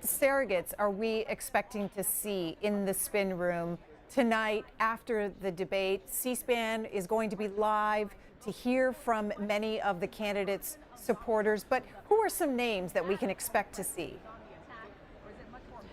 surrogates are we expecting to see in the spin room tonight after the debate? C-SPAN is going to be live to hear from many of the candidates' supporters, but who are some names that we can expect to see?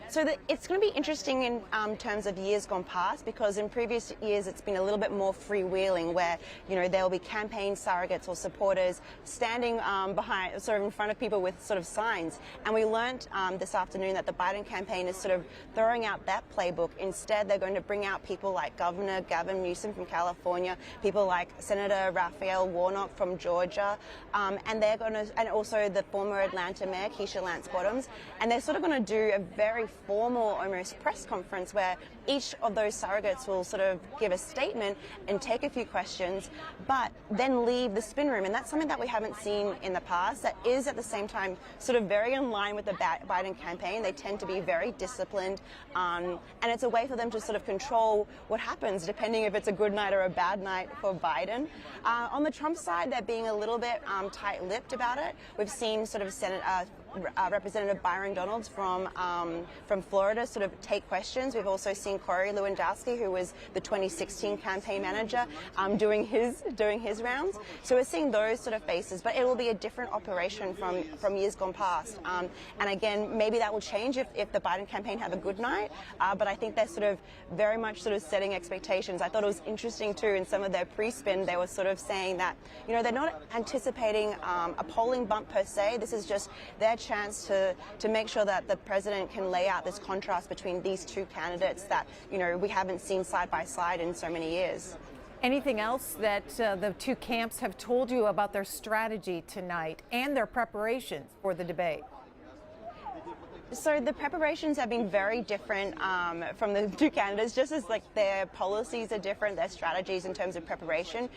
So it's going to be interesting in terms of years gone past, because in previous years it's been a little bit more freewheeling, where there will be campaign surrogates or supporters standing behind, sort of in front of people with sort of signs. And we learnt this afternoon that the Biden campaign is sort of throwing out that playbook. Instead, they're going to bring out people like Governor Gavin Newsom from California, people like Senator Raphael Warnock from Georgia, and also the former Atlanta Mayor Keisha Lance Bottoms, and they're sort of going to do a very formal, almost press conference where each of those surrogates will sort of give a statement and take a few questions, but then leave the spin room. And that's something that we haven't seen in the past. That is at the same time sort of very in line with the Biden campaign. They tend to be very disciplined, and it's a way for them to sort of control what happens depending if it's a good night or a bad night for Biden. On the Trump side, they're being a little bit tight-lipped about it. We've seen sort of Representative Byron Donalds from Florida sort of take questions. We've also seen Corey Lewandowski, who was the 2016 campaign manager, doing his rounds. So we're seeing those sort of faces, but it will be a different operation from years gone past. And again, maybe that will change if the Biden campaign have a good night. But I think they're sort of very much sort of setting expectations. I thought it was interesting too, in some of their pre-spin, they were sort of saying that they're not anticipating a polling bump per se. This is just their chance to make sure that the president can lay out this contrast between these two candidates that we haven't seen side by side in so many years. Anything else that the two camps have told you about their strategy tonight and their preparations for the debate? So the preparations have been very different from the two candidates, just as like their policies are different, their strategies in terms of preparation.